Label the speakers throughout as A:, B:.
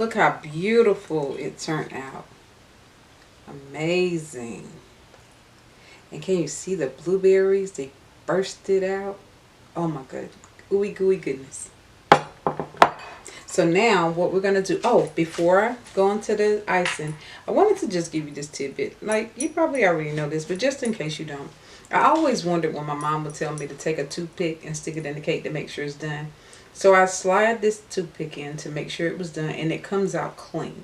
A: look how beautiful it turned out. Amazing. And can you see the blueberries? They bursted out. Oh my god. Ooey gooey goodness. So now what we're going to do, oh, before I go into the icing, I wanted to just give you this tidbit. Like, you probably already know this, but just in case you don't. I always wondered when my mom would tell me to take a toothpick and stick it in the cake to make sure it's done. So I slide this toothpick in to make sure it was done, and it comes out clean.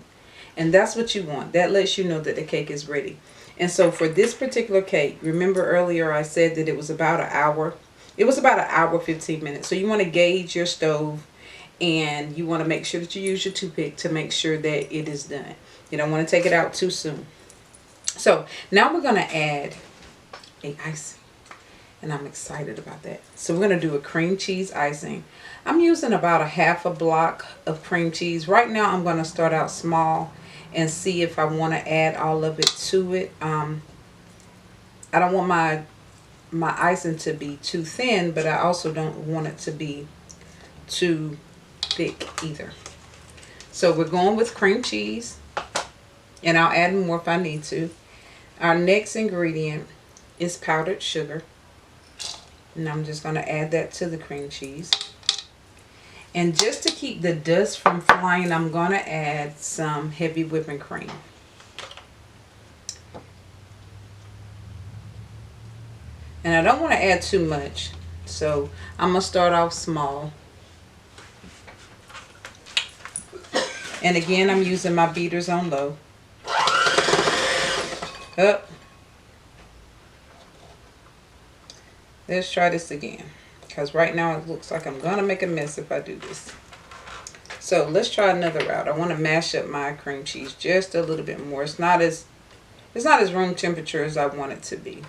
A: And that's what you want. That lets you know that the cake is ready. And so for this particular cake, remember earlier I said that it was about an hour. It was about an hour, 15 minutes. So you want to gauge your stove, and you want to make sure that you use your toothpick to make sure that it is done. You don't want to take it out too soon. So now we're going to add a icing, and I'm excited about that. So we're going to do a cream cheese icing. I'm using about a half a block of cream cheese. Right now I'm going to start out small and see if I want to add all of it to it. I don't want my icing to be too thin, but I also don't want it to be too thick either. So we're going with cream cheese, and I'll add more if I need to. Our next ingredient is powdered sugar, and I'm just going to add that to the cream cheese. And just to keep the dust from flying, I'm going to add some heavy whipping cream. And I don't want to add too much, so I'm going to start off small. And again, I'm using my beaters on low. Up. Let's try this again, because right now it looks like I'm going to make a mess if I do this. So let's try another route. I want to mash up my cream cheese just a little bit more. It's not as room temperature as I want it to be.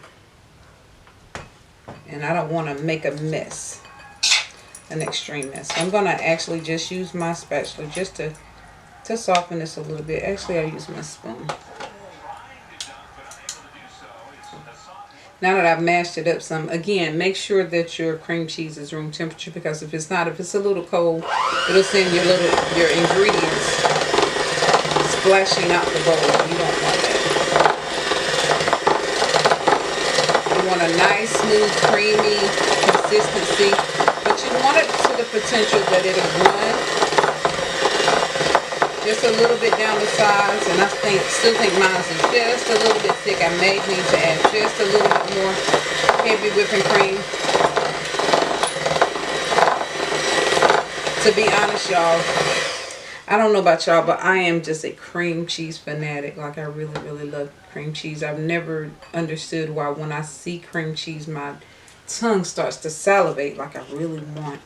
A: And I don't want to make a mess, an extreme mess. So I'm going to actually just use my spatula just to soften this a little bit. Actually, I'll use my spoon. Now that I've mashed it up some, again, make sure that your cream cheese is room temperature, because if it's not, if it's a little cold, it'll send your ingredients splashing out the bowl. You don't want that. You want a nice, smooth, creamy consistency, but you want it to the potential that it'll run just a little bit down the sides, and I still think mine is just a little bit thick. I may need to add just a little bit more heavy whipping cream. To be honest, y'all, I don't know about y'all, but I am just a cream cheese fanatic. Like, I really, really love cream cheese. I've never understood why when I see cream cheese, my tongue starts to salivate. Like, I really want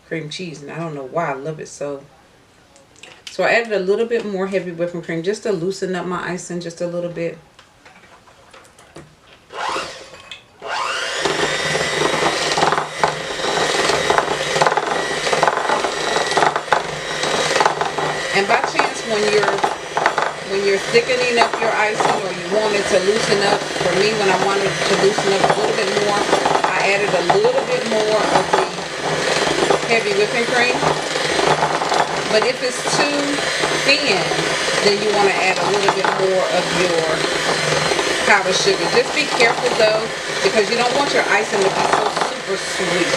A: cream cheese, and I don't know why I love it so. So I added a little bit more heavy whipping cream just to loosen up my icing just a little bit. And by chance, when you're thickening up your icing, or you want it to loosen up, for me, when I wanted it to loosen up a little bit more, I added a little bit more of the heavy whipping cream. But if it's too thin, then you want to add a little bit more of your powdered sugar. Just be careful though, because you don't want your icing to be so super sweet.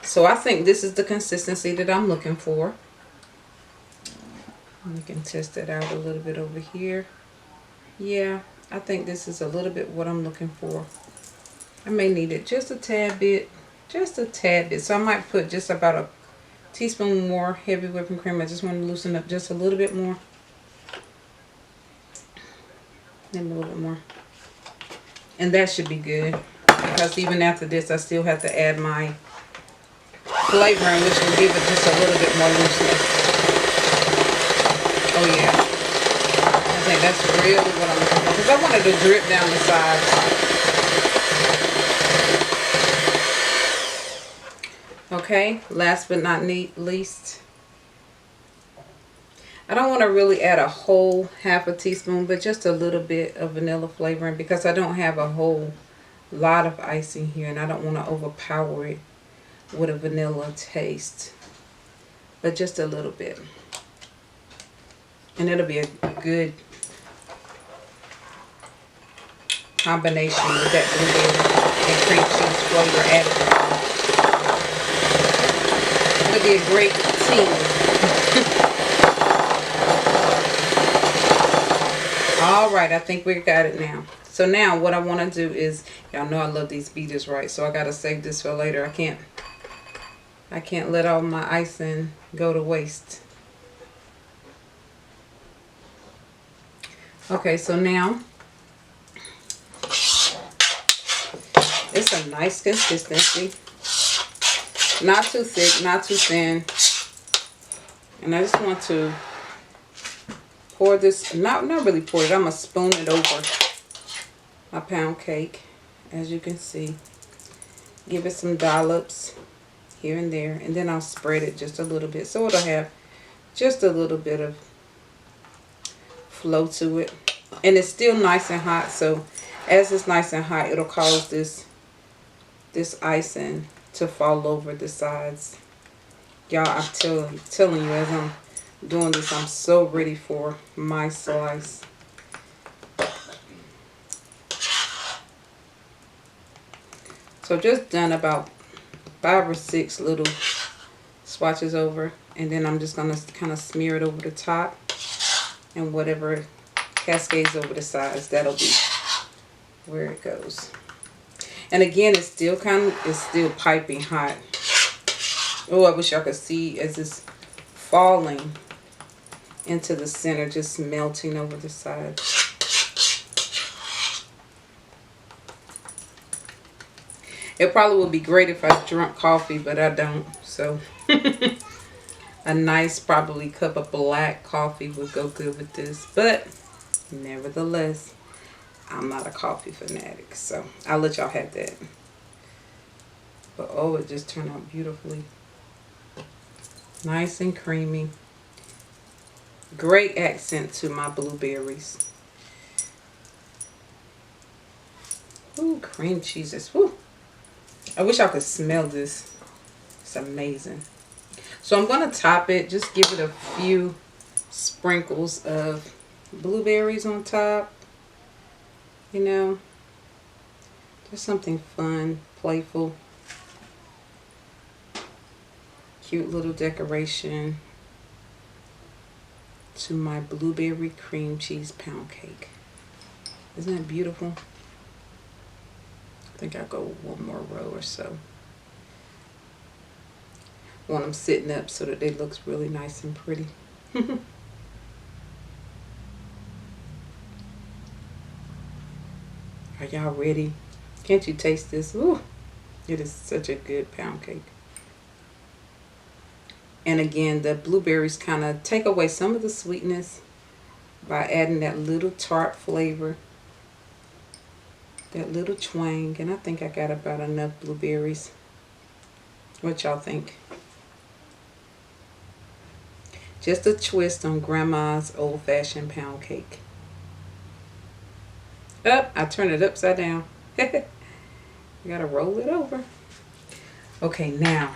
A: So I think this is the consistency that I'm looking for. You can test it out a little bit over here. Yeah, I think this is a little bit what I'm looking for. I may need it just a tad bit. So I might put just about a teaspoon more heavy whipping cream. I just want to loosen up just a little bit more. Maybe a little bit more. And that should be good, because even after this I still have to add my flavoring, which will give it just a little bit more looseness. Oh yeah. I think that's really what I'm looking for, because I want it to drip down the sides. Okay, last but not least, I don't want to really add a whole half a teaspoon, but just a little bit of vanilla flavoring, because I don't have a whole lot of icing here, and I don't want to overpower it with a vanilla taste, but just a little bit. And it'll be a good combination with that blueberry and cream cheese flavor added. It'll be a great team. All right, I think we got it now. So now what I want to do is, y'all know I love these beaters, right? So I got to save this for later. I can't let all my icing go to waste. Okay, so now it's a nice consistency. Not too thick, not too thin. And I just want to pour this, not really pour it, I'm going to spoon it over my pound cake, as you can see. Give it some dollops here and there, and then I'll spread it just a little bit so it'll have just a little bit of flow to it. And it's still nice and hot, so as it's nice and hot, it'll cause this icing to fall over the sides. Y'all, I'm telling you, as I'm doing this, I'm so ready for my slice. So just done about 5 or 6 little swatches over, and then I'm just gonna kind of smear it over the top, and whatever cascades over the sides, that'll be where it goes. And again, it's still piping hot. Oh, I wish y'all could see as it's falling into the center, just melting over the sides. It probably would be great if I drank coffee, but I don't. So a nice probably cup of black coffee would go good with this. But nevertheless, I'm not a coffee fanatic, so I'll let y'all have that. But oh, it just turned out beautifully. Nice and creamy. Great accent to my blueberries. Ooh, cream cheeses. Woo. I wish I could smell this. It's amazing. So I'm going to top it. Just give it a few sprinkles of blueberries on top. You know, just something fun, playful. Cute little decoration to my blueberry cream cheese pound cake. Isn't that beautiful? I think I'll go one more row or so. I want them sitting up so that they look really nice and pretty. Are y'all ready? Can't you taste this? Ooh, it is such a good pound cake. And again, the blueberries kind of take away some of the sweetness by adding that little tart flavor, that little twang. And I think I got about enough blueberries. What y'all think? Just a twist on Grandma's old-fashioned pound cake. I turned it upside down. You gotta roll it over. Okay, now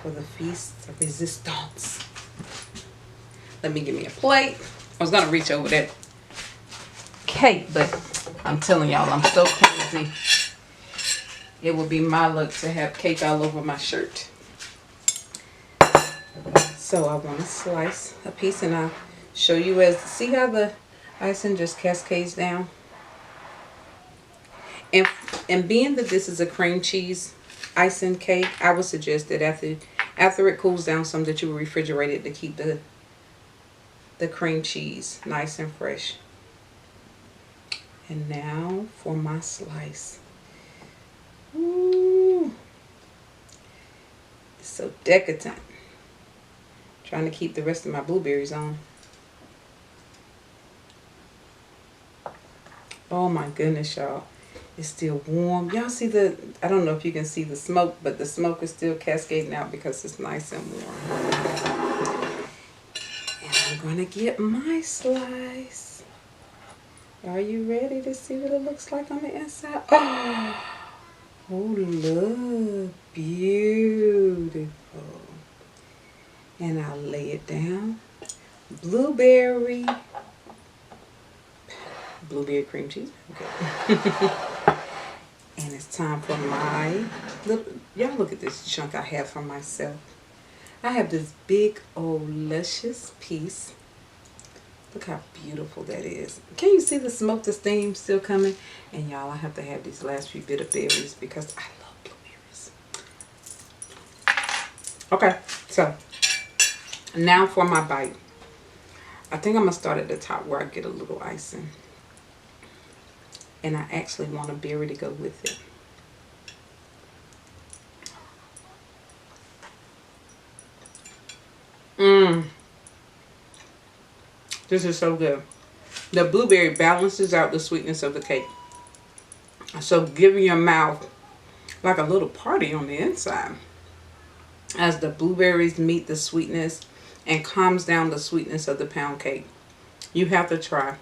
A: for the feast of resistance. Let me give me a plate. I was gonna reach over that cake, but I'm telling y'all, I'm so crazy. It would be my luck to have cake all over my shirt. So I want to slice a piece, and I'll show you see how the icing just cascades down. And being that this is a cream cheese icing cake, I would suggest that after it cools down some, that you refrigerate it to keep the cream cheese nice and fresh. And now for my slice. Ooh, it's so decadent. Trying to keep the rest of my blueberries on. Oh my goodness, y'all. It's still warm. Y'all see I don't know if you can see the smoke, but the smoke is still cascading out because it's nice and warm. And I'm going to get my slice. Are you ready to see what it looks like on the inside? Oh, look. Beautiful. And I'll lay it down. Blueberry cream cheese. Okay. And it's time for my little, y'all look at this chunk I have for myself. I have this big old luscious piece. Look how beautiful that is. Can you see the smoke, the steam still coming? And y'all, I have to have these last few bit of berries because I love blueberries. Okay, so now for my bite. I think I'm going to start at the top where I get a little icing. And I actually want a berry to go with it. This is so good. The blueberry balances out the sweetness of the cake. So giving your mouth like a little party on the inside. As the blueberries meet the sweetness and calms down the sweetness of the pound cake. You have to try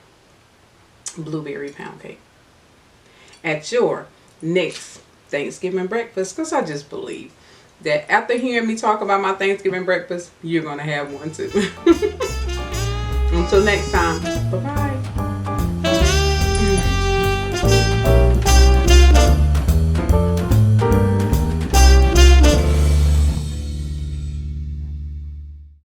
A: blueberry pound cake at your next Thanksgiving breakfast, because I just believe that after hearing me talk about my Thanksgiving breakfast, you're going to have one too. Until next time.